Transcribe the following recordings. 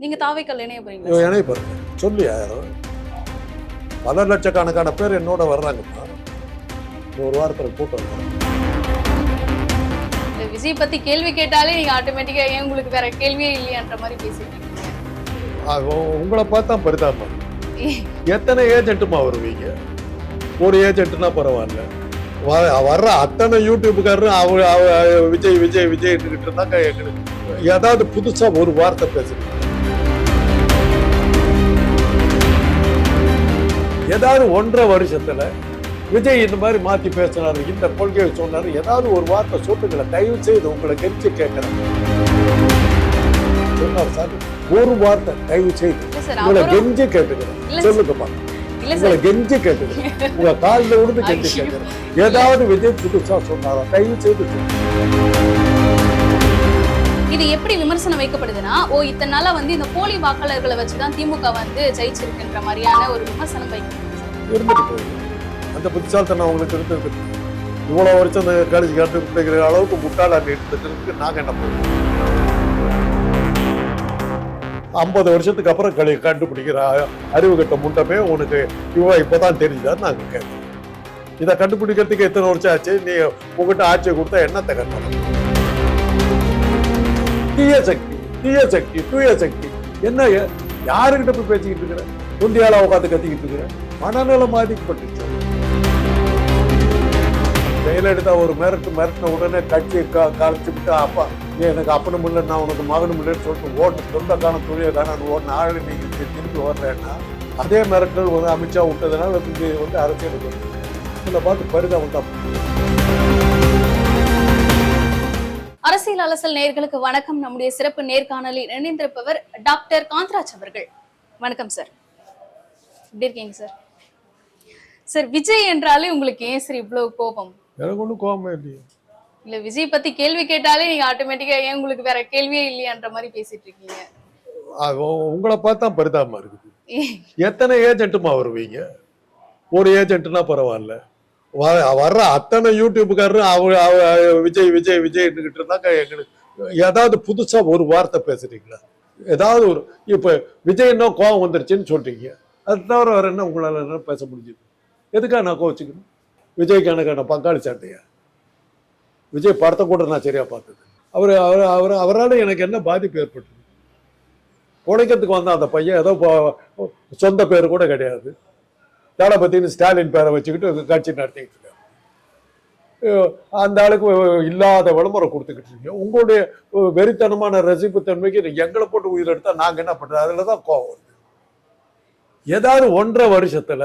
நீங்க தாவேக்கால இணைய போறீங்களா சார்? இணைய போறேன் சொல்லி யாரும் பல லட்சக்கணக்கான பேர் என்னோட வர்றாங்கப்பா. ஒரு வாரத்தில் கூட்டம் வரும். இந்த விஜய் பத்தி கேள்வி கேட்டாலே நீங்க ஆட்டோமேட்டிக்கா ஏன் உங்களுக்கு வேற கேள்வியே இல்லையான்ற மாதிரி பேசிட்டு இருக்கீங்க. உங்களை பார்த்தா பரிதாபமா எத்தனை ஏஜென்ட்டுமா வருவீங்க? ஒரு ஏஜென்ட்னா பரவாயில்ல, வர்ற அத்தனை யூடியூப்புக்காரரும் விஜய் விஜய் விஜய் இருந்தாங்க. எங்களுக்கு ஏதாவது புதுசா ஒரு வார்த்தை பேசுறீங்க, ஏதாவது 1.5 வருஷத்துல விஜய் இந்த மாதிரி மாத்தி பேசினாரு, இந்த கொள்கையை சொன்னாரு, ஏதாவது ஒரு வார்த்தை சொல்லுங்களேன் தயவு செய்து. உங்களை கெஞ்சி கேட்கிறேன், சொன்னார் சார் ஒரு வார்த்தை தயவு செய்து உங்களை கெஞ்சி கேட்டுக்கிறேன் சொல்லுங்கப்பா. உங்களை கெஞ்சி கேட்டுக்கிறேன், உங்க காலில் விழுந்து கெஞ்சி கேட்கிறேன். ஏதாவது விஜய் புதுசா சொன்னாரா தயவு செய்து. இது எப்படி விமர்சனம் வைக்கப்படுதுன்னா, இத்தனை நாளா இந்த போலி வாக்காளர்களை வச்சுதான் திமுக ஜெயிச்சிருக்குன்ற மாதிரியான ஒரு விமர்சனம் வைக்கப்படுது. இருந்துட்டு போகுது அந்த புத்திசாலித்தனம் அவங்களுக்கு இருந்தது. இவ்வளவு வருஷம் கழிச்சு கண்டுபிடிக்கிற அளவுக்கு முட்டாளாக இருந்ததுக்கு நாங்க என்ன பண்ணுவோம்? 50 வருஷத்துக்கு அப்புறம் கண்டுபிடிக்கிற அறிவு கட்ட முண்டமே உனக்கு இப்பதான் தெரியுதான்னு நாங்க கேட்கறோம். இதை கண்டுபிடிக்கிறதுக்கு எத்தனை வருஷம் ஆச்சு? நீ உங்ககிட்ட ஆட்சியை கொடுத்தா என்னத்தை கட்டணும்? தீய சக்தி தீய சக்தி தூய சக்தி என்ன? யாருக்கிட்ட போய் பேசிக்கிட்டு இருக்கிற? குந்தியால உட்காந்து கத்திக்கிட்டு இருக்கிற? மனநலம் பாதிக்கப்பட்டுச்சு. ஜெயலலிதா ஒரு மிரட்டின உடனே கட்சியை கலைச்சு விட்டு, அப்பா நீ எனக்கு அப்பனும் இல்லை, நான் உனக்கு மகனும் இல்லைன்னு சொல்லிட்டு ஓட்டு சொந்தக்கான தொழிலை காண ஓட்டு ஆளு நீங்க திருப்பி ஓடுறேன்னா, அதே மிரட்டல் அமித்ஷா விட்டதுனால அரசியலுக்கு இதில் பார்த்து பரிதாபம் தான். அரசியல் அலசல் நேயர்களுக்கு வணக்கம். நம்முடைய சிறப்பு நேர்காணலில் இணைந்திருப்பவர் டாக்டர் காந்தராஜ் அவர்கள். வணக்கம் சார், எப்படி இருக்கீங்க சார்? சார், விஜய் என்றாலே உங்களுக்கு ஏன் சார் இவ்வளவு கோபம்? எனக்கு ஒன்றும் கோபமே இல்லையே. இல்ல, விஜய் பத்தி கேள்வி கேட்டாலே நீங்க ஆட்டோமேட்டிக்கா ஏன் உங்களுக்கு வேற கேள்வியே இல்லையான்ற மாதிரி பேசிட்டு இருக்கீங்க. உங்களை பார்த்தா பரிதாபமா இருக்குது. எத்தனை ஏஜென்ட்டுமா வருவீங்க? ஒரு ஏஜென்ட்னா பரவாயில்ல, வர்ற அத்தனை யூடியூப்புக்காரரும் விஜய் விஜய் விஜய் இருந்தாங்க. எங்களுக்கு ஏதாவது புதுசா ஒரு வார்த்தை பேசுறீங்களா? ஏதாவது ஒரு இப்ப விஜய்னா கோபம் வந்துருச்சுன்னு சொல்றீங்க, அது தவிர வேற என்ன உங்களால என்ன பேச முடிஞ்சது? எதுக்காக நான் கோவச்சுக்கணும்? விஜய்க்கு எனக்கு பங்காளி சாட்டையா? விஜய் படத்தை கூட நான் சரியா பார்த்தது. அவரால் எனக்கு என்ன பாதிப்பு ஏற்பட்டது? உழைக்கிறதுக்கு வந்தா அந்த பையன் ஏதோ சொந்த பேர் கூட கிடையாது, தளபதினு ஸ்டாலின் பேரை வச்சுக்கிட்டு கட்சி நடத்திக்கிட்டு இருக்காரு. அந்த ஆளுக்கு இல்லாத விளம்பரம் கொடுத்துக்கிட்டு இருக்கீங்க. உங்களுடைய வெறித்தனமான ரசிப்புத்தன்மைக்கு எங்களை போட்டு உயிரெடுத்தா நாங்க என்ன பண்றது? அதுலதான் கோவம் வருது. ஏதாவது 1.5 வருஷத்துல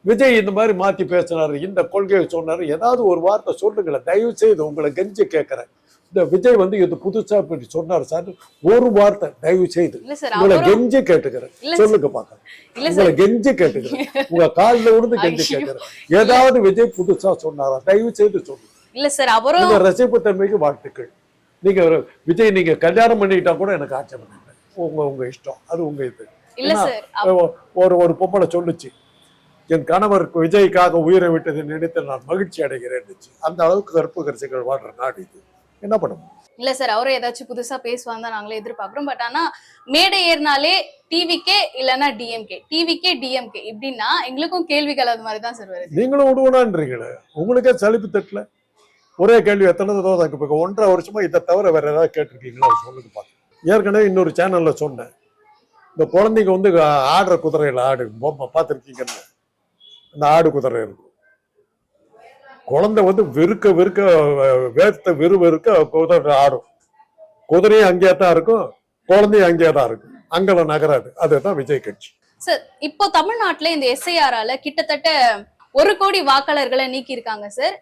விஜய் இந்த மாதிரி மாத்தி பேசினாரு, இந்த கொள்கையை சொன்னாரு, ஏதாவது ஒரு வார்த்தை சொல்லுங்களேன் தயவு செய்து. உங்களை கெஞ்சி கேட்கிறேன். இந்த விஜய் இது புதுசா இப்படி சொன்னாரு சார், ஒரு வார்த்தை தயவு செய்து உங்களை கெஞ்சி கேட்டுக்கிறேன் சொல்லுங்க பாக்க. உங்களை கெஞ்சி கேட்டுக்கிறேன், உங்க காலில் விழுந்து கெஞ்சி கேட்கிறேன். ஏதாவது விஜய் புதுசா சொன்னாரா தயவு செய்து சொல்லுங்க. இல்ல சார், அவரும் உங்க ரசிப்புத்தன்மைக்கு வாழ்த்துக்கள். நீங்க விஜய் நீங்க கல்யாணம் பண்ணிக்கிட்டா கூட எனக்கு ஆச்சரியம் இல்லை. உங்க இஷ்டம், அது உங்க இது. ஒரு பொம்பளை சொல்லுச்சு, என் கணவர் விஜய்க்காக உயிரை விட்டதை நினைத்து நான் மகிழ்ச்சி அடைகிறேன். அந்த அளவுக்கு கருப்பு கரிசைகள் வாழ்ற நாடு இது. என்ன பண்ண முடியும்? இல்ல சார், அவரும் ஏதாச்சும் புதுசா பேசுவாங்க நாங்களே எதிர்பார்க்கிறோம். பட் ஆனா மேடை ஏறினாலே டிவிக்கே இல்லைன்னா டிஎம்கே, டிவிக்கே டிஎம்கே இப்படின்னா எங்களுக்கும் கேள்விகள் அது மாதிரிதான் சார் வருது. நீங்களும் விடுவனான்றீங்களே, உங்களுக்கே சலிப்பு தட்டல? ஒரே கேள்வி எத்தனை தடவை? 1.5 வருஷமா இதை தவிர வேற ஏதாவது கேட்டிருக்கீங்களா சொல்லுங்க பாக்க. ஏற்கனவே இன்னொரு சேனல்ல சொன்னேன், இந்த குழந்தைங்க ஆடுற குதிரையில ஆடு பொம்மை பார்த்துருக்கீங்கன்னு. இந்த ஆடு குதிரை இருக்கும், குழந்தை வெறுக்க வெறுக்க வேர்த்த வெறுக்க குதிரை ஆடும். குதிரையும் அங்கேயே தான் இருக்கும், குழந்தையும் அங்கேயே தான் இருக்கும், அங்கெல்லாம் நகராது. அதுதான் விஜய் கட்சி. சார், இப்போ தமிழ்நாட்டுல இந்த எஸ்ஐஆரால கிட்டத்தட்ட 1 கோடி வாக்காளர்களை நீக்கி இருக்காங்க சார்.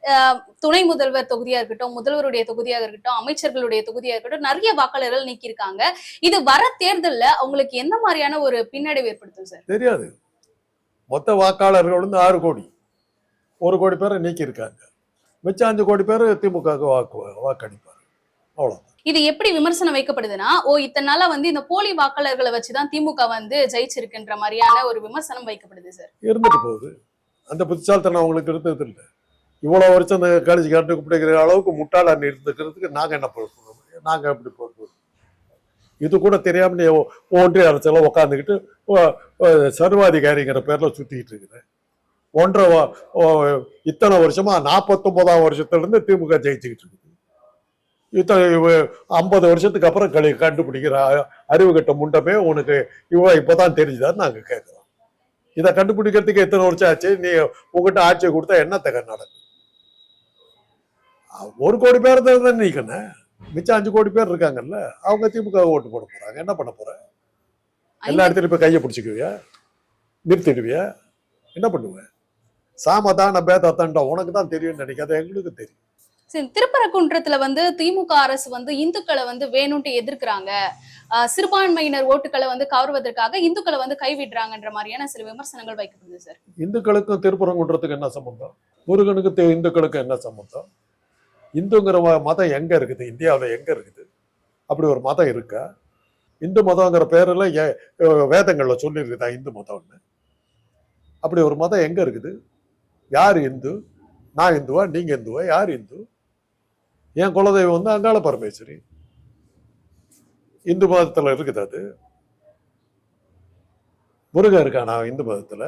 துணை முதல்வர் தொகுதியா இருக்கட்டும், முதல்வருடைய தொகுதியாக இருக்கட்டும், அமைச்சர்களுடைய தொகுதியாக இருக்கட்டும், நிறைய வாக்காளர்கள் நீக்கி இருக்காங்க. இது வர தேர்தல்ல அவங்களுக்கு எந்த மாதிரியான ஒரு பின்னடைவு ஏற்படுத்தும் சார்? தெரியாது. மொத்த வாக்காளர்கள் 6 கோடி, 1 கோடி பேரை நீக்கி இருக்காங்க. மிச்சம் 5 கோடி பேர் திமுக வாக்களிப்பாரு, அவ்வளவுதான். இது எப்படி விமர்சனம் வைக்கப்படுதுன்னா, இத்தனை நாளா இந்த போலி வாக்காளர்களை வச்சுதான் திமுக ஜெயிச்சிருக்குன்ற மாதிரியான ஒரு விமர்சனம் வைக்கப்படுது சார். இருந்துட்டு போகுது. அந்த புத்திசாலித்தனம் அவங்களுக்கு இருந்தது இல்லை. இவ்வளவு வருஷம் கழிச்சு கண்டுபிடிக்கிற அளவுக்கு முட்டாளா இருந்துக்கிறதுக்கு நாங்க என்ன பண்ணுவோம்? நாங்க எப்படி போடுவோம்? இது கூட தெரியாம நீ ஒன்றிய அரசுல உட்காந்துக்கிட்டு சர்வாதிகாரிங்கிற பேர்ல சுத்திக்கிட்டு இருக்கிற. இத்தனை வருஷமா 49ஆம் வருஷத்துல இருந்து திமுக ஜெயிச்சுக்கிட்டு இருக்குது. இத்தனை 50 வருஷத்துக்கு அப்புறம் கண்டுபிடிக்கிற அறிவு கட்ட முண்டமே உனக்கு இப்பதான் தெரிஞ்சுதான்னு நாங்க கேட்கிறோம். இதை கண்டுபிடிக்கிறதுக்கு எத்தனை வருஷம் ஆச்சு? நீ உங்ககிட்ட ஆட்சியை கொடுத்தா என்னத்தக்க நடக்கும்? 1 கோடி பேர் தான் நீக்கணும், மிச்சம் 5 கோடி பேர் இருக்காங்கல்ல, அவங்க திமுக ஓட்டு போட போறாங்க. என்ன பண்ண போற? எல்லா இடத்துலயும் இப்ப கையை பிடிச்சிக்குவியா? நிறுத்திடுவியா? என்ன பண்ணுவேன்? சாமதான பேதாத்தண்டா உனக்கு தான் தெரியும் நினைக்காத, எங்களுக்கு தெரியும். திருப்பரங்குன்றத்துல திமுக அரசு இந்துக்களை வேணும்ட்டு எதிர்க்கிறாங்க, சிறுபான்மையினர் ஓட்டுகளை கவர்வதற்காக இந்துக்களை கைவிடுறாங்கன்ற மாதிரியான சில விமர்சனங்கள் வைக்கப்படுது சார். இந்துக்களுக்கும் திருப்பரங்குன்றத்துக்கு என்ன சம்பந்தம்? முருகனுக்கு இந்துக்களுக்கு என்ன சம்பந்தம்? இந்துங்கிற மதம் எங்க இருக்குது? இந்தியாவில் எங்க இருக்குது? அப்படி ஒரு மதம் இருக்கா? இந்து மதங்கிற பேர்ல வேதங்கள்ல சொல்லியிருக்குதா இந்து மதம்னு? அப்படி ஒரு மதம் எங்க இருக்குது? யார் இந்து? நான் இந்துவா? நீங்க இந்துவா? யார் இந்து? என் குலதெய்வம் அங்காள பரமேஸ்வரி. இந்து மதத்துல இருக்குது. அது முருகன் இருக்கானா இந்து மதத்துல?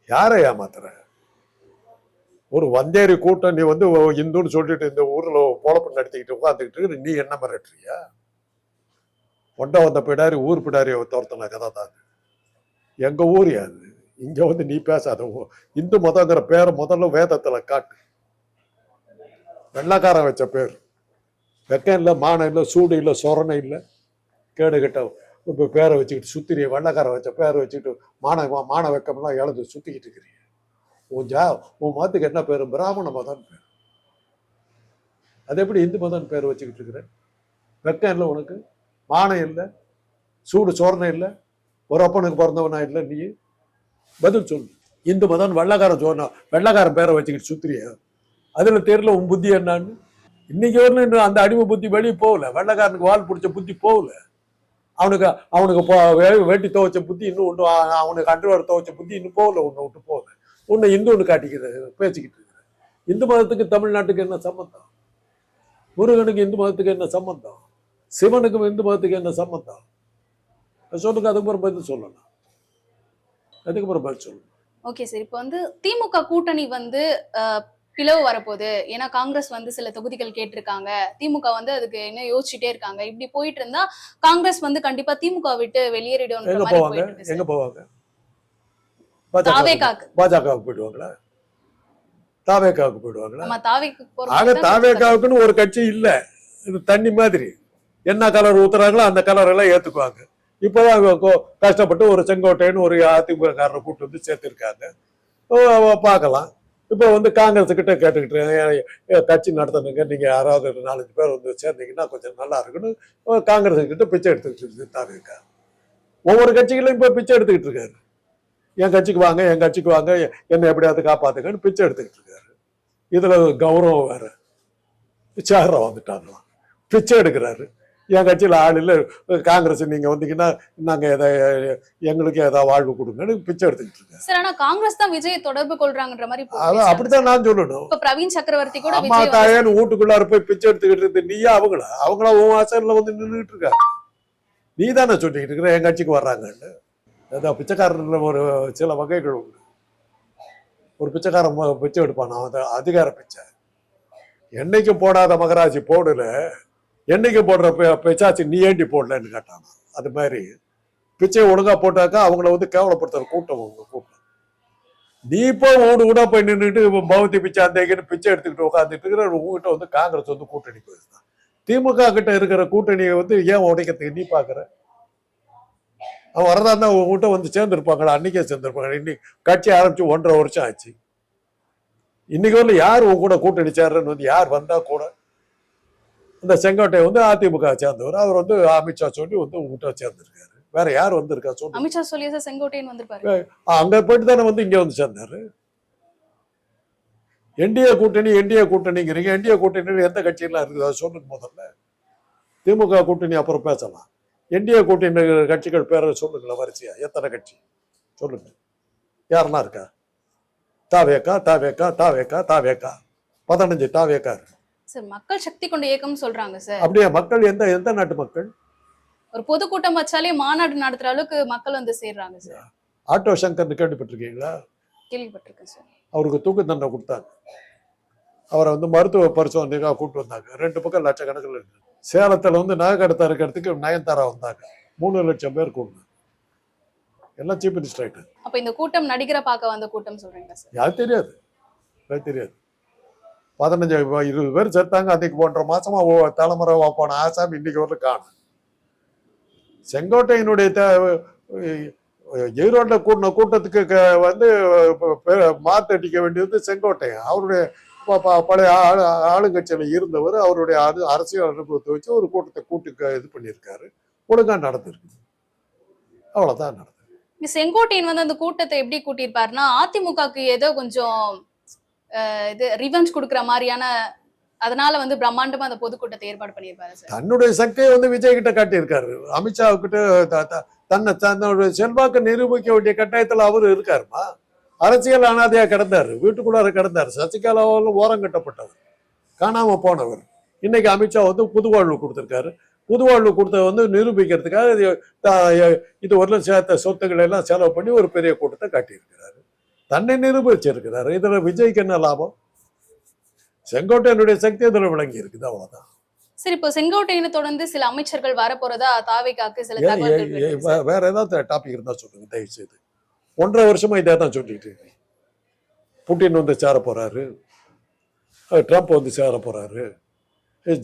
யாரை ஏமாத்துற? ஒரு வந்தேரி கூட்டம் நீ இந்துன்னு சொல்லிட்டு இந்த ஊர்ல பொழப்பு நடத்திக்கிட்டு உட்காந்துக்கிட்டு நீ என்ன மிரட்டுறியா? ஒண்ட வந்த பிடாரி ஊர் பிடாரி தோர்த்தன கதை தான். எங்க ஊர் யாது? இங்க நீ பேசாத. இந்து மதங்கிற பேரை முதல்ல வேதத்துல காட்டு. வெள்ளக்காரன் வச்ச பேர். வெக்கம் இல்லை, மானம் இல்லை, சூடு இல்லை, சொரணை இல்லை, கேடு கட்ட இப்போ பேரை வச்சுக்கிட்டு சுத்திரிய. வெள்ளக்காரன் வச்ச பேரை வச்சுக்கிட்டு மான வெக்கம்லாம் இழந்து சுத்திக்கிட்டு இருக்கிறீங்க. உன் மதத்துக்கு என்ன பேரு? பிராமண மதம் பேர். அது எப்படி இந்து மதம் பேர் வச்சுக்கிட்டு இருக்கிற? வெக்கம் இல்லை உனக்கு, மானம் இல்லை, சூடு சோரணை இல்லை, ஒரு அப்பனுக்கு பிறந்தவனா இல்லை. நீ பதில் சொல்லு. இந்து மதம் வெள்ளக்காரன் சொன்ன வெள்ளக்காரன் பேரை வச்சுக்கிட்டு சுத்திரிய. அதுல தெரியல உன் புத்தி என்னன்னு. இன்னைக்கு வரணும் அந்த அடிமை புத்தி வெளியே போகல. வெள்ளக்காரனுக்கு வால் பிடிச்ச புத்தி போகல. அவனுக்கு வேட்டி துவைச்ச புத்தி இன்னும் ஒன்று, அவனுக்கு அண்டர்வேர் துவைச்ச புத்தி இன்னும் போகல. உன்னை விட்டு போகல. உன்னை இந்து ஒன்று காட்டிக்கிறது பேசிக்கிட்டு இருக்கிற. இந்து மதத்துக்கு தமிழ்நாட்டுக்கு என்ன சம்பந்தம்? முருகனுக்கு இந்து மதத்துக்கு என்ன சம்பந்தம்? சிவனுக்கும் இந்து மதத்துக்கு என்ன சம்பந்தம்? சொல்லுங்க. அதுக்கப்புறம் பதில் சொல்லலாம். அதுக்கப்புறம் பதில் சொல்லணும். Okay sir. இப்போ திமுக கூட்டணி பிளவு வரப்போகுது. ஏன்னா காங்கிரஸ் சில தொகுதிகள் கேட்டிருக்காங்க. திமுக அதுக்கு என்ன யோசிச்சுட்டே இருக்காங்க. இப்படி போயிட்டு இருந்தா காங்கிரஸ் கண்டிப்பா திமுக விட்டு வெளியேறிடும். எங்க போவாங்க? பாஜகவுக்கு போயிடுவாங்களா? தாவேக்காவுக்கு போயிடுவாங்களா? தாவேக்காவுக்குன்னு ஒரு கட்சி இல்ல. இது தண்ணி மாதிரி. என்ன கலர் ஊத்துறாங்களோ அந்த கலர் எல்லாம் ஏத்துக்குவாங்க. இப்பதான் கஷ்டப்பட்டு ஒரு செங்கோட்டைன்னு ஒரு அதிமுக காரரை கூட்டு சேர்த்திருக்காங்க. பார்க்கலாம். இப்போ காங்கிரஸ் கிட்ட கேட்டுக்கிட்டு கட்சி நடத்தணுங்க, நீங்க யாராவது 4-5 பேர் சேர்ந்தீங்கன்னா கொஞ்சம் நல்லா இருக்குன்னு காங்கிரஸ் கிட்ட பிச்சை எடுத்துக்கிட்டு இருக்கு தாவேக்கா. ஒவ்வொரு கட்சிகளையும் இப்போ பிச்சை எடுத்துக்கிட்டு இருக்காரு. என் கட்சிக்கு வாங்க, என் கட்சிக்கு வாங்க, என்னை எப்படியாவது காப்பாத்துங்கன்னு பிச்சை எடுத்துக்கிட்டு இருக்காரு. இதுல கௌரவம் வேற. பிச்சைக்காரர் வந்துட்டாங்களாம், பிச்சை எடுக்கிறாரு. என் கட்சியில் ஆள் இல்லை, காங்கிரஸ் நீங்க வந்தீங்கன்னா நாங்க எங்களுக்கு ஏதாவது வாழ்வு கொடுங்கன்னு பிச்சை எடுத்துக்கிட்டு இருக்கேன். சார், ஆனா காங்கிரஸ் தான் விஜய் தொடர்பு கொள்றாங்கன்ற மாதிரி அப்படித்தான் நான் சொல்லணும். இப்ப பிரவீன் சக்கரவர்த்தி கூட அம்மா தாயான்னு வீட்டுக்குள்ளார போய் பிச்சை எடுத்துக்கிட்டு இருந்து நீயா அவங்களா உன் வாசல்ல நின்றுட்டு இருக்காங்க. நீ தானே சொல்லிக்கிட்டு இருக்கிற என் கட்சிக்கு வர்றாங்கன்னு. அதான் பிச்சைக்காரன் ஒரு சில வகைகள் உண்டு. ஒரு பிச்சைக்காரன் பிச்சை எடுப்பான், அவன் அதிகார பிச்சை. என்னைக்கு போடாத மகராஜி போடல, என்னைக்கு போடுற பிச்சாச்சு நீ ஏண்டி போடலன்னு கேட்டானா. அது மாதிரி பிச்சை ஒழுங்கா போட்டாக்கா அவங்கள கேவலப்படுத்துற கூட்டம் உங்க கூட்டம். நீ இப்போ ஓடு கூட போய் நின்றுட்டு பௌத்தி பிச்சை அந்த பிச்சை எடுத்துக்கிட்டு உட்காந்துட்டு இருக்கிற உங்ககிட்ட காங்கிரஸ் கூட்டணி போயிருந்தான். திமுக கிட்ட இருக்கிற கூட்டணியை ஏன் உடைக்கிறதுக்கு நீ பாக்குற? அவன் வரதா இருந்தா உங்ககிட்ட சேர்ந்துருப்பாங்களா? அன்னைக்கே சேர்ந்துருப்பாங்க. இன்னைக்கு கட்சி ஆரம்பிச்சு 1.5 வருஷம் ஆச்சு. இன்னைக்கு வரல யார் உங்க கூட கூட்டணி சேர்றன்னு யார் வந்தா கூட. இந்த செங்கோட்டை அதிமுக சேர்ந்தவர். அவர் அமித்ஷா சொல்லி உங்ககிட்ட சேர்ந்திருக்காரு. வேற யார் வந்திருக்கா சொல்லு? அமித்ஷா சொல்லி செங்கோட்டையன் வந்திருப்பாரு. அங்க போயிட்டு தானே இங்க சேர்ந்தாரு. என்டிஏ கூட்டணிங்கிறீங்க. என்டிஏ கூட்டணி எந்த கட்சியெல்லாம் இருக்குது அதை சொல்லுங்க முதல்ல. திமுக கூட்டணி அப்புறம் பேசலாம். என்டிஏ கூட்டணி கட்சிகள் பேரை சொல்லுங்களா வரிசையா? எத்தனை கட்சி சொல்லுங்க. யாரெல்லாம் இருக்கா? தாவேக்கா 15 தாவேக்கா இருக்கு. சார் மக்கள் சக்தி கொண்ட இயக்கம் சொல்றாங்க சார். அப்படியே மக்கள் எந்த எந்த நாட்டு மக்கள்? ஒரு பொதுக்கூட்டம் வச்சாலே மாநாடு நடத்துற அளவுக்கு மக்கள் வந்து சேர்றாங்க சார். ஆட்டோ சங்கர்னு கேள்விப்பட்டிருக்கீங்களா? கேள்விப்பட்டிருக்கேன் சார். அவருக்கு தூக்கு தண்டனை கொடுத்தாங்க. அவரை வந்து மருத்துவ பரிசோதனைக்காக கூப்பிட்டு வந்தாங்க. 2 பக்கம் லட்சக்கணக்கில் இருக்கு. சேலத்துல வந்து நகை கடத்த இருக்கிறதுக்கு நயன்தாரா வந்தாங்க. 3 லட்சம் பேர் கூடணும். எல்லாம் சீஃப் மினிஸ்டர் ஆயிட்டு. அப்ப இந்த கூட்டம் நடிகரை பார்க்க வந்த கூட்டம் சொல்றீங்க சார்? யாரு தெரியாது, தெரியாது. 15 20 பேர் செத்தாங்க அன்னைக்கு. 1.5 மாசமா தலைமுறை போன ஆசாமி இன்னைக்கு வரல காணும். செங்கோட்டையினுடைய ஈரோட்ல கூட்டின கூட்டத்துக்கு வந்து மாத்தடிக்க வேண்டியது செங்கோட்டையன். அவருடைய பழைய ஆளுங்கட்சியில இருந்தவர். அவருடைய அரசியல் அனுபவத்தை வச்சு ஒரு கூட்டத்தை இது பண்ணியிருக்காரு. ஒழுங்கா நடந்திருக்கு. அவ்வளவுதான் நடந்தது. செங்கோட்டையன் வந்து அந்த கூட்டத்தை எப்படி கூட்டியிருப்பாருன்னா, அதிமுகக்கு ஏதோ கொஞ்சம் இது ரிவெஞ்ச் கொடுக்குற மாதிரியான, அதனால வந்து பிரம்மாண்டமா அந்த பொதுக்கூட்டத்தை ஏற்பாடு பண்ணியிருப்பாரு சார். தன்னுடைய சக்தியை வந்து விஜய் கிட்ட காட்டியிருக்காரு. அமித்ஷா கிட்ட தன்னுடைய செல்வாக்கு நிரூபிக்க வேண்டிய கட்டாயத்துல அவரு இருக்காருமா. அரசியல் அனாதையா கிடந்தாரு, வீட்டுக்குள்ளார கிடந்தாரு. சசிகலாவால் ஓரம் கட்டப்பட்டவர், காணாம போனவர். இன்னைக்கு அமித்ஷா வந்து புதுவாழ்வு கொடுத்திருக்காரு. புதுவாழ்வு கொடுத்த வந்து நிரூபிக்கிறதுக்காக இது ஒரு சேர்த்த சொத்துக்களை எல்லாம் செலவு பண்ணி ஒரு பெரிய கூட்டத்தை காட்டியிருக்கிறாரு. தன்னை நிரூபிச்சிருக்கிறாரு. இதுல விஜய்க்கு என்ன லாபம்? செங்கோட்டையனுடைய சக்தி இதுல விளங்கி இருக்குது, அவ்வளவுதான். சரி, இப்போ செங்கோட்டையனை தொடர்ந்து சில அமைச்சர்கள் வரப்போறதா தாவேக்காக்கு சில தகவல்கள். வேற ஏதாவது டாபிக் இருந்தா சொல்லுங்க தயவு செய்து. 1.5 வருஷமா இதே தான் சொல்லிட்டு இருக்கேன். புட்டின் வந்து சேர போறாரு, ட்ரம்ப் வந்து சேர போறாரு,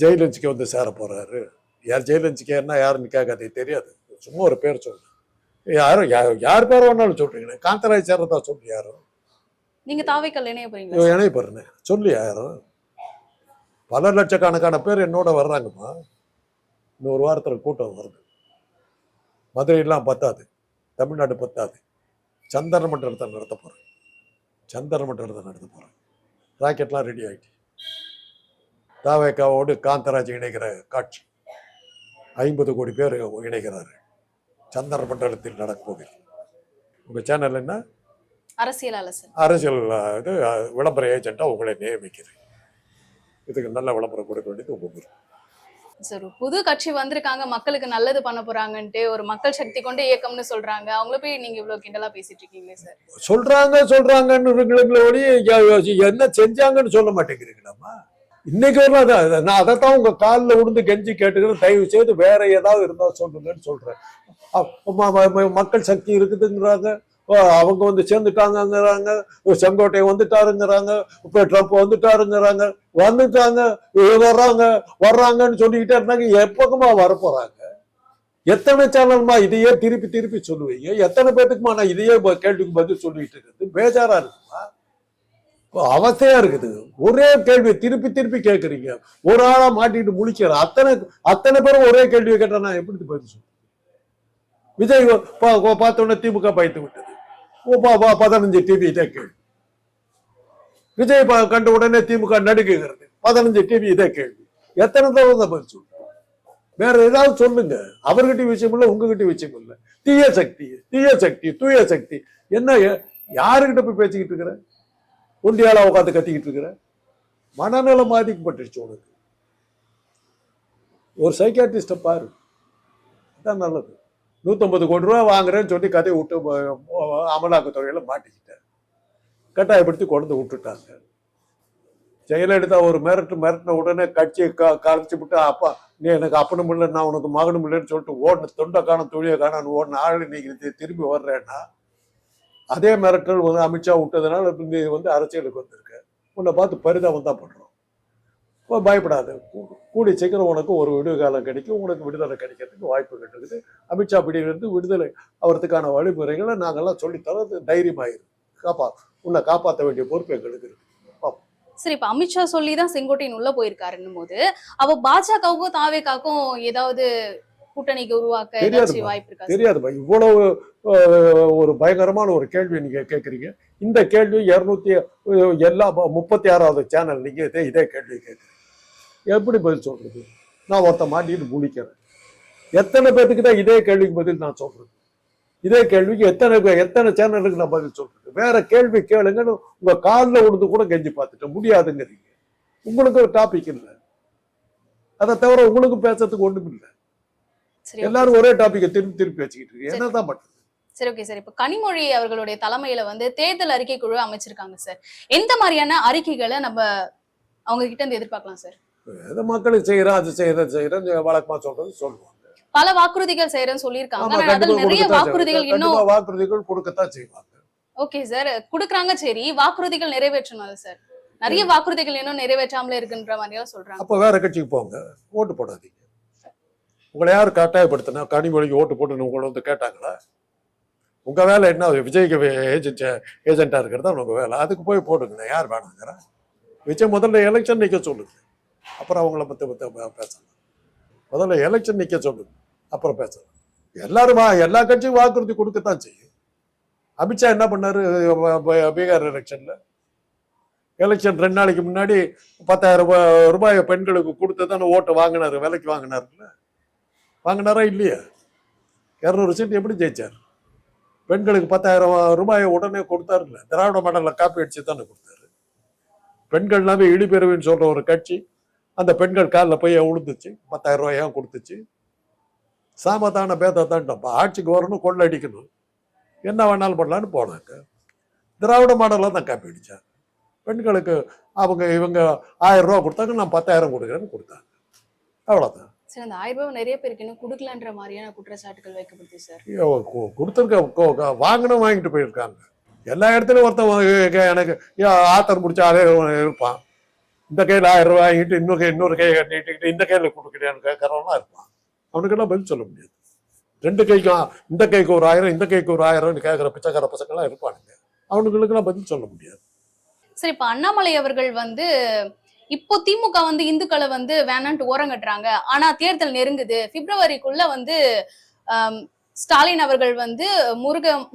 ஜெயிலன்ஸ்கே வந்து சேர போறாரு. யார் ஜெயிலன்ஸ்கேன்னா யாருன்னு கேட்காதே, தெரியாது. சும்மா ஒரு பேர் சொல்லு. யார் பேர் வேணாலும் சொல்றீங்க. காந்தராஜ் சேரதா சொல்லு. யாரும் நீங்க தாவேக்கால இணைய போறீங்க? இணைய போறேன்னு சொல்லு. யாரும் பல லட்சக்கணக்கான பேர் என்னோட வர்றாங்கம்மா. இன்னொரு வாரத்தில் கூட்டம் வருது. மதுரையெல்லாம் பத்தாது, தமிழ்நாடு பத்தாது. சந்திர மண்டலத்தை நடத்த போறேன். சந்திர மண்டலத்தை நடத்த போறேன். ராக்கெட்லாம் ரெடி ஆயிடுச்சு. தாவேக்காவோடு காந்தராஜ் இணைகிற காட்சி. 50 கோடி பேர் இணைகிறாரு. சந்திர மண்டலத்தில் நடக்க போகுது. உங்க சேனல் என்ன? அரசியல் இது விளம்பர ஏஜென்ட்டா உங்களை நியமிக்கிறேன். இதுக்கு நல்ல விளம்பரம் கொடுக்க வேண்டியது உங்க சார். புது கட்சி வந்திருக்காங்க, மக்களுக்கு நல்லது பண்ண போறாங்கன்ட்டு ஒரு மக்கள் சக்தி கொண்ட இயக்கம்னு சொல்றாங்க. அவங்கள போய் நீங்க இவ்வளவு கிண்டலா பேசிட்டு இருக்கீங்களே சார். சொல்றாங்கன்னு என்ன செஞ்சாங்கன்னு சொல்ல மாட்டேங்கிறீங்களாமா? இன்னைக்கு வரலாம். நான் அதைத்தான் உங்க காலில் விழுந்து கெஞ்சி கேட்டுக்கிறேன். தயவு செய்து வேற ஏதாவது இருந்தா சொல்லுங்கன்னு சொல்றேன். மக்கள் சக்தி இருக்குதுங்கிறாங்க, அவங்க வந்து சேர்ந்துட்டாங்கிறாங்க, செங்கோட்டை வந்துட்டாருங்கிறாங்க, இப்ப ட்ரம்ப் வந்துட்டாருங்கிறாங்க. வர்றாங்கன்னு சொல்லிக்கிட்டே இருந்தாங்க. எப்போதுமா வரப்போறாங்க? எத்தனை சேனல்மா இதையே திருப்பி திருப்பி சொல்லுவீங்க? எத்தனை பேத்துக்குமா நான் இதையே கேள்விக்கு பதில் சொல்லிட்டு இருக்கிறது? பேஜாரா இருக்குமா? அவஸ்தையா இருக்குது. ஒரே கேள்வியை திருப்பி திருப்பி கேட்கறீங்க. ஒரு ஆளா மாட்டிட்டு முழிக்கிற அத்தனை பேரும் ஒரே கேள்வியை கேட்டா நான் எப்படி பதில் சொல்றேன்? விஜய் பார்த்தோன்னே திமுக பயத்து விட்டது. 15 டிவி இதே கேள்வி. விஜய் கண்ட உடனே திமுக நடுக்குகிறது. 15 டிவி இதே கேள்வி. எத்தனை தடவை பதில் சொல்றேன்? வேற ஏதாவது சொல்லுங்க. அவர்கிட்ட விஷயம் இல்லை, உங்ககிட்ட விஷயம் இல்லை. தீய சக்தி, தீய சக்தி, தூய சக்தி. என்ன யாருக்கிட்ட போய் பேசிக்கிட்டு இருக்கிற? ஒண்டியால உட்காந்து கத்திக்கிட்டு இருக்கிற? மனநலம் பாதிக்கப்பட்டுருச்சு உனக்கு. ஒரு சைக்காட்ரிஸ்ட பாரு, அதான் நல்லது. 150 கோடி ரூபா வாங்குறேன்னு சொல்லி கதையை விட்டு அமலாக்கத்துறையில மாட்டிக்கிட்டேன். கட்டாயப்படுத்தி கொண்டு விட்டுட்டாங்க. ஜெயலலிதா ஒரு மிரட்டின உடனே கட்சியை கலைச்சி விட்டு, அப்பா நீ எனக்கு அப்பனும் இல்லை, நான் உனக்கு மகனும் இல்லைன்னு சொல்லிட்டு ஓடின, தொண்டை காணும் தொழிலை காணும் ஓடின ஆள் இன்னைக்கு திரும்பி வர்றேன்னா அதே மிரட்டல் வந்து அமித்ஷா விட்டதுனால நீ வந்து அரசியலுக்கு வந்திருக்க. உன்னை பார்த்து பரிதாபம் தான் பண்றோம். இப்போ பயப்படாது. கூடிய சீக்கிரம் உனக்கு ஒரு விடுகாலம் கிடைக்கும். உனக்கு விடுதலை கிடைக்கிறதுக்கு வாய்ப்பு கிடைக்குது. அமித்ஷா பிடியிலிருந்து விடுதலை அவரதுக்கான வழிமுறைகளை நாங்கள்லாம் சொல்லித்தரோம். தைரியமாயிரு. உன்னை காப்பாற்ற வேண்டிய பொறுப்பு எங்களுக்கு இருக்கு. சரி, இப்ப அமித்ஷா சொல்லிதான் செங்கோட்டையன் உள்ள போயிருக்காருன்னும் போது, அவ பாஜகவுக்கும் தாவேக்காக்கும் ஏதாவது கூட்டணிக்கு உருவாக்க வாய்ப்பு இருக்கா? தெரியாதுப்பா. இவ்வளவு ஒரு பயங்கரமான ஒரு கேள்வி நீங்க கேட்குறீங்க. இந்த கேள்வி 36வது சேனல் நீங்க இதே கேள்வி கேட்குறீங்க. எப்படி பதில் சொல்றது? நான் ஒருத்த மாட்டிட்டு முழிக்கிறேன். எத்தனை பேருக்கு தான் இதே கேள்விக்கு பதில் நான் சொல்றது? இதே கேள்விக்கு எத்தனை சேனலுக்கு நான் பதில் சொல்றது? வேற கேள்வி கேளுங்கன்னு உங்க காலில் விழுந்து கூட கெஞ்சி பார்த்துட்டேன். முடியாதுங்கிறீங்க. உங்களுக்கு ஒரு டாபிக் இல்லை. அதை தவிர உங்களுக்கு பேசுறதுக்கு ஒண்ணும் இல்லை. சரி எல்லாரும் ஒரே டாபிக்கை திருப்பி திருப்பி வச்சுக்கிட்டு இருக்கு. என்னதான் பண்றது? சரி ஓகே சார். இப்ப கனிமொழி அவர்களுடைய தலைமையில வந்து தேர்தல் அறிக்கை குழு அமைச்சிருக்காங்க சார். எந்த மாதிரியான அறிக்கைகளை நம்ம அவங்க கிட்ட இருந்து எதிர்பார்க்கலாம் சார்? எதை மக்களுக்கு செய்யறோம், அது செய்யறேன் வழக்கமா சொல்றது சொல்லுவாங்க. பல வாக்குறுதிகள் செய்யறேன்னு சொல்லியிருக்காங்க. ஆமா, ஆனா அதுல கண்டிப்பா நிறைய கொடுக்கத்தான் வாக்குறுதிகள் செய்வாங்க. இன்னும் கண்டிப்பா வாக்குறுதிகள் கொடுக்கத்தான் செய்வாங்க. ஓகே சார் குடுக்குறாங்க. சரி வாக்குறுதிகள் நிறைவேற்றணும் சார். நிறைய வாக்குறுதிகள் இன்னும் நிறைவேற்றாமலே இருக்குன்ற மாதிரியும் சொல்றாங்க. அப்ப வேற கட்சிக்கு போங்க, ஓட்டு போடாதீங்க. உங்களை யாரு கட்டாயப்படுத்தினா? கனிமொழிக்கு ஓட்டு போட்டுன்னு உங்களை வந்து கேட்டாங்களா? உங்க வேலை என்ன? விஜய்க்கு ஏஜென்டா இருக்கிறதா உங்க வேலை. அதுக்கு போய் போடுங்க. யார் வேணாங்கிற? விஜய் முதல்ல எலெக்ஷன் நிக்க சொல்லுங்க, அப்புறம் அவங்கள பத்தி பேசலாம். முதல்ல எலெக்ஷன் நிக்க சொல்லுங்க, அப்புறம் பேசலாம். எல்லாரும் எல்லா கட்சியும் வாக்குறுதி கொடுக்கத்தான் செய்யும். அமித்ஷா என்ன பண்ணாரு பீகார் எலெக்ஷன்ல? எலெக்ஷன் 2 நாளைக்கு முன்னாடி 10,000 ரூபாய் பெண்களுக்கு கொடுத்ததான ஓட்டு வாங்கினாரு, விலைக்கு வாங்கினாருல்ல? வாங்கினாரா இல்லையா? 200 சீட் எப்படி ஜெயிச்சார்? பெண்களுக்கு 10,000 ரூபாயை உடனே கொடுத்தாருல்ல? திராவிட மாடல்ல காப்பி அடிச்சு தானே கொடுத்தாரு. பெண்கள் எல்லாமே இழிபெறுவின்னு சொல்ற ஒரு கட்சி அந்த பெண்கள் காலில் போய் விழுந்துச்சு, 10,000 ரூபாயும் கொடுத்துச்சு. சாமதான பேதத்தான் ஆட்சிக்கு வரணும், கொள்ள அடிக்கணும், என்ன வேணாலும் பண்ணலான்னு போனாங்க. திராவிட மாடலாக தான் காப்பி அடிச்சாங்க. பெண்களுக்கு இவங்க 1000 ரூபா கொடுத்தாங்க, நான் 10,000 கொடுக்குறேன்னு கொடுத்தாங்க. அவ்வளோதான். சார் அந்த 1000 ரூபாய் நிறைய பேருக்கு இன்னும் கொடுக்கலன்ற மாதிரியான குற்றச்சாட்டுகள் வைக்கப்படுது சார். கொடுத்துருக்க வாங்கினும் வாங்கிட்டு போயிருக்காங்க. எல்லா இடத்துலையும் ஒருத்தன் எனக்கு ஆத்தர் முடிச்ச ஆளே இருப்பான். இந்த கையில் 1000 ரூபாய் வாங்கிட்டு இன்னொரு கையை நீட்டிக்கிட்டு இந்த கையில் கொடுக்குறேன்னு கேட்கறவனா இருப்பான். அவனுக்கெல்லாம் பதில் சொல்ல முடியாது. 2 கைக்கும் இந்த கைக்கு ஒரு 1000 இந்த கைக்கு ஒரு 1000 கேட்குற பிச்சைக்கார பசங்கள்லாம் இருப்பானுங்க. அவனுங்களுக்கெல்லாம் பதில் சொல்ல முடியாது. சரி இப்ப அண்ணாமலை அவர்கள் வந்து இப்போ திமுக வந்து இந்துக்களை வந்து வேணான்ட்டு ஓரங்கட்டுறாங்க. ஆனா தேர்தல் நெருங்குது, பிப்ரவரிக்குள்ள வந்து ஸ்டாலின் அவர்கள் வந்து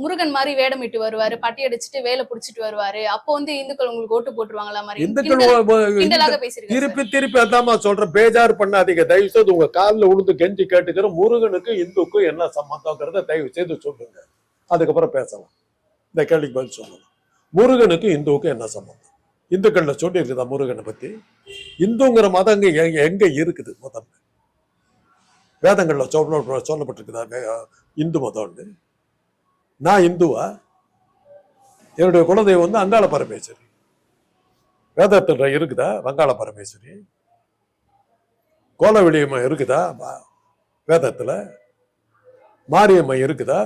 முருகன் மாதிரி வேடமிட்டு வருவாரு, பட்டி அடிச்சுட்டு வேலை புடிச்சிட்டு வருவாரு. அப்போ வந்து இந்துக்கள் உங்களுக்கு ஓட்டு போட்டுருவாங்களா மாதிரி கிண்டலாக பேசிருக்காங்க. திருப்பி திருப்பி அதாம்மா சொல்றேன், பேஜார் பண்ணாதீங்க. தயவு செய்து உங்க காலில் விழுந்து கெஞ்சி கேட்டுக்கிற முருகனுக்கு இந்துக்கும் என்ன சம்பந்தங்கிறத தயவு செய்து சொல்லுங்க. அதுக்கப்புறம் பேசலாம். இந்த கேள்விக்கு பதில் சொல்லலாம். முருகனுக்கு இந்துவுக்கும் என்ன சம்பந்தம்? இந்துக்கள்ல சொல்லி இருக்குதா முருகனை பத்தி? இந்துங்கிற மதம் எங்க இருக்குது? முதல்ல வேதங்கள்ல சொல்லப்பட்டிருக்குதா இந்து மதம்னு? நான் இந்துவா? என்னுடைய குலதெய்வம் வந்து அங்காள பரமேஸ்வரி. வேதத்துல இருக்குதா வங்காள பரமேஸ்வரி? கோலவெளியம்மா இருக்குதா வேதத்துல? மாரியம்மா இருக்குதா?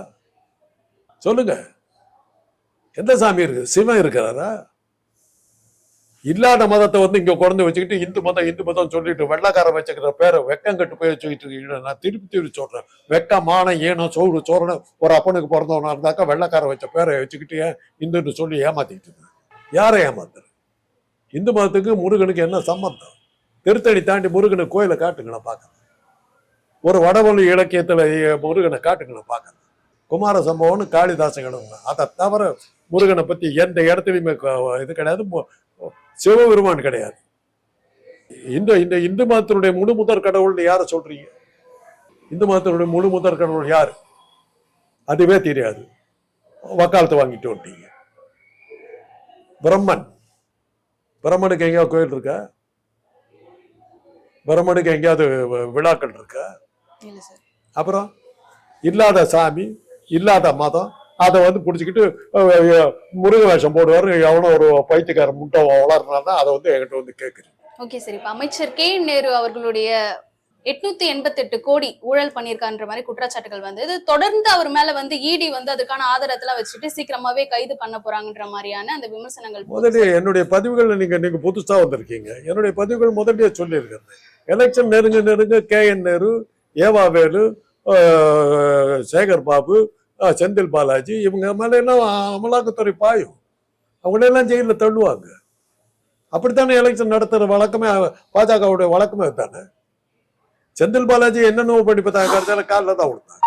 சொல்லுங்க. எந்த சாமி இருக்குது? சிவன் இருக்கிறாரா? இல்லாத மதத்தை வந்து இங்க குழந்தை வச்சுக்கிட்டு இந்து மதம் சொல்லிட்டு வெள்ளக்காரன் வச்சுக்கிற பேரை வெக்கம் கட்டு போய் வச்சுக்கிட்டு இருக்கீங்க. நான் திருப்பி சொல்றேன், வெக்க மானம் ஏனம் சோறு சோறனை ஒரு அப்பனுக்கு பிறந்தவனா இருந்தாக்கா வெள்ளக்காரன் வச்ச பேரை வச்சுக்கிட்டு இந்துன்னு சொல்லி ஏமாத்திக்கிட்டு இருக்க. யாரை ஏமாத்துற? இந்து மதத்துக்கு முருகனுக்கு என்ன சம்பந்தம்? திருத்தணி தாண்டி முருகனை கோயிலை காட்டுங்களா பார்க்கலாம். ஒரு வடமொழி இலக்கியத்துல முருகனை காட்டுங்களா பார்க்கலாம். குமார சம்பவம்னு காளிதாசங்களும். அதை தவிர முருகனை பத்தி எந்த இடத்துலையுமே இது கிடையாது, சிவபெருமான் கிடையாது. இந்த இந்து மதத்தினுடைய முழு முதற் கடவுள்னு யார சொல்றீங்க? இந்து மதத்தினுடைய முழு முதற் கடவுள் யாரு? அதுவே தெரியாது. வக்காலத்து வாங்கிட்டு வந்துட்டீங்க. பிரம்மனுக்கு எங்கேயாவது கோயில் இருக்கா? பிரம்மனுக்கு எங்கேயாவது விழாக்கள் இருக்கா? அப்புறம் இல்லாத சாமி இல்லாத மதம் அதை வந்து பிடிச்சிக்கிட்டு முருக வேஷம் போடுவாரு. எவனோ ஒரு பைத்தியக்கார முட்டை வளர்றாருன்னா அதை வந்து என்கிட்ட வந்து கேட்குறேன். Okay sir. இப்ப அமைச்சர் கே நேரு அவர்களுடைய 888 கோடி ஊழல் பண்ணியிருக்கான்ற மாதிரி குற்றச்சாட்டுகள் வந்து தொடர்ந்து அவர் மேல வந்து இடி வந்து அதுக்கான ஆதாரத்தெல்லாம் வச்சுட்டு சீக்கிரமாவே கைது பண்ண போறாங்கன்ற மாதிரியான அந்த விமர்சனங்கள். முதல்ல என்னுடைய பதிவுகள் நீங்க புதுசா வந்திருக்கீங்க. என்னுடைய பதிவுகள் முதல்ல சொல்லியிருக்கிறேன். எலெக்ஷன் நெருங்க KN நேரு, ஏவாவேலு, சேகர் பாபு, செந்தில் பாலாஜி இவங்க மேல எல்லாம் அமலாக்கத்துறை பாயும். அவங்களெல்லாம் ஜெயிலில் தள்ளுவாங்க. அப்படித்தானே எலெக்ஷன் நடத்துற வழக்கமே பாஜகவுடைய வழக்கமே தானே. செந்தில் பாலாஜி என்னென்ன பண்ணி பார்த்தாங்க, காலில் தான் விழுந்தாங்க.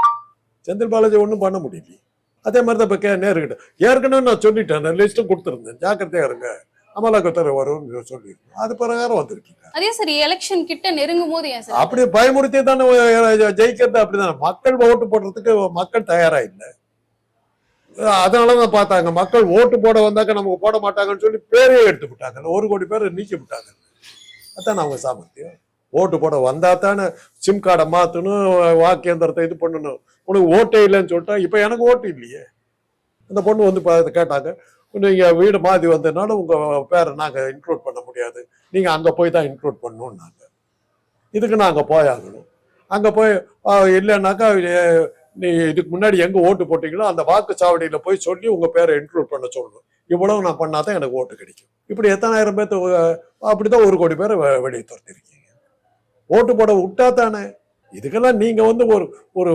செந்தில் பாலாஜி ஒன்றும் பண்ண முடியல. அதே மாதிரி தான் இப்போ நேருகிட்ட ஏற்கனவே நான் சொல்லிட்டேன், லிஸ்ட்டும் கொடுத்துருந்தேன், ஜாக்கிரதையா இருங்க, அமலாக்கத்துறை வரும்னு சொல்லியிருக்கேன். அது பிரகாரம் வந்துகிட்டு இருக்கேன். அதே சரி எலெக்ஷன் கிட்ட நெருங்கும் போது அப்படி பயமுறுத்தி தானே ஜெயிக்கிறது. அப்படிதான் மக்கள் ஓட்டு போடுறதுக்கு மக்கள் தயாரா இல்லை. அதனாலதான் பார்த்தாங்க, மக்கள் ஓட்டு போட வந்தாக்க நமக்கு போட மாட்டாங்கன்னு சொல்லி பேரையே எடுத்து விட்டாங்க. 1 கோடி பேர் நீக்கி விட்டாங்க. அதான் அவங்க சாமர்த்தியம். ஓட்டு போட வந்தா தானே சிம் கார்டை மாற்றணும், வாக்கேந்திரத்தை இது பண்ணணும். உனக்கு ஓட்டே இல்லைன்னு சொல்லிட்டா இப்போ எனக்கு ஓட்டு இல்லையே. அந்த பொண்ணு வந்து கேட்டாங்க, நீங்கள் வீடு மாற்றி வந்ததுனால உங்கள் பேரை நாங்கள் இன்க்ளூட் பண்ண முடியாது, நீங்கள் அங்கே போய் தான் இன்க்ளூட் பண்ணணும்னாங்க. இதுக்கு நாங்கள் போயாகணும். அங்கே போய் இல்லைன்னாக்கா நீ இதுக்கு முன்னாடி எங்கே ஓட்டு போட்டீங்களோ அந்த வாக்குச்சாவடியில் போய் சொல்லி உங்கள் பேரை இன்க்ளூட் பண்ண சொல்லணும். இவ்வளவு நான் பண்ணாதான் எனக்கு ஓட்டு கிடைக்கும். இப்படி எத்தனாயிரம் பேர்த்து அப்படிதான் 1 கோடி பேரை வெளியே துரத்திருக்கீங்க. ஓட்டு போட விட்டா தானே. இதுக்கெல்லாம் நீங்க வந்து ஒரு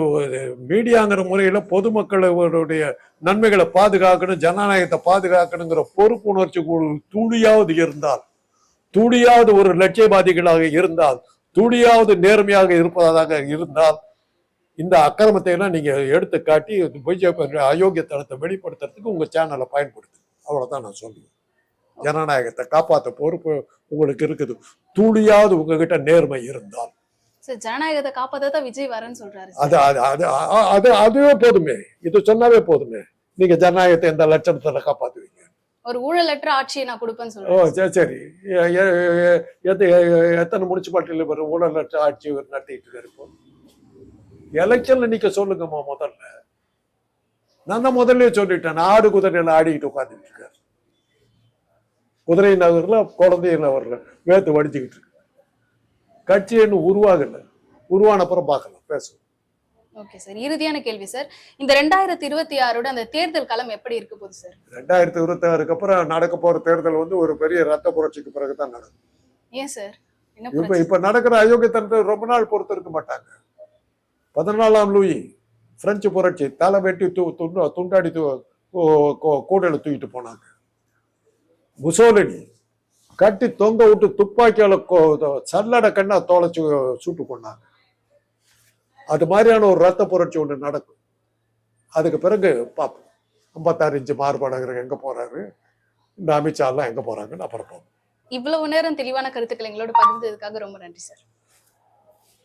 மீடியாங்கிற முறையில பொதுமக்களுடைய நன்மைகளை பாதுகாக்கணும், ஜனநாயகத்தை பாதுகாக்கணுங்கிற பொறுப்புணர்ச்சி துளியாவது இருந்தால், துளியாவது ஒரு லட்சியவாதிகளாக இருந்தால், துளியாவது நேர்மையாக இருப்பதாக இருந்தால், இந்த அக்கிரமத்தை எல்லாம் நீங்க எடுத்து காட்டி பிஜேபி அயோக்கியத்தனத்தை வெளிப்படுத்துறதுக்கு உங்க சேனலை பயன்படுத்து. அவ்வளவுதான் நான் சொல்லுவேன். ஜனநாயகத்தை காப்பாற்ற பொறுப்பு உங்களுக்கு இருக்குது. துளியாவது உங்ககிட்ட நேர்மை இருந்தால். சார் ஜனநாயகத்தை காப்பாத்த விஜய் வரேன்னு சொல்றாரு. அது அது அது அது அதுவே போதுமே. இது சொன்னாவே போதுமே. நீங்க ஜனநாயகத்தை எந்த லட்சணத்துல காப்பாத்துவீங்க? ஒரு ஊழலற்ற ஆட்சியை நான் கொடுப்பேன்னு ஓ சொல்றேன். சரி. எத்தனை முனிசிபாலிட்டியில ஊழலற்ற ஆட்சி நடத்திட்டு இருப்போம்? எலெக்ஷன்ல நீங்க சொல்லுங்கம்மா. முதல்ல நான் தான் முதல்ல சொல்லிட்டேன். ஆடு குதிரையில ஆடிக்கிட்டு உட்காந்துட்டு இருக்காரு. குதிரை நகர்ல குழந்தையில வர்ற வேத்து வடிச்சுக்கிட்டு இருக்கு. கட்சி இன்னும் உருவாகல. உருவான அப்புறம் பார்க்கலாம், பேசுவோம். ஓகே சார், இறுதியான கேள்வி சார். இந்த 2026 அந்த தேர்தல் களம் எப்படி இருக்க போகுது சார்? 2026 அப்புறம் நடக்க போற தேர்தல் வந்து ஒரு பெரிய ரத்த புரட்சிக்கு பிறகுதான் நடக்கும். ஏன் சார்? என்ன இப்ப நடக்கிற அயோக்கியத்தனத்தை ரொம்ப நாள் பொறுத்து இருக்க மாட்டாங்க. 14ஆம் லூயி பிரெஞ்சு புரட்சி, தலை வெட்டி துண்டாடி கூடையில தூக்கிட்டு போனாங்க. முசோலினி கட்டி தொங்க விட்டு துப்பாக்கியால சல்லடை கண்ணா தோலைச்சு சுட்டு கொண்டாங்க. அது மாதிரியான ஒரு ரத்த புரட்சி ஒன்று நடக்கும். அதுக்கு பிறகு பார்ப்போம். 56 இன்ச்சு மார்படகர் எங்க போறாரு, இந்த அமித்ஷா எல்லாம் எங்க போறாங்கன்னு அப்புறம் பார்ப்போம். இவ்வளவு நேரம் தெளிவான கருத்துக்களை எங்களோட பகிர்ந்ததுக்காக ரொம்ப நன்றி சார்.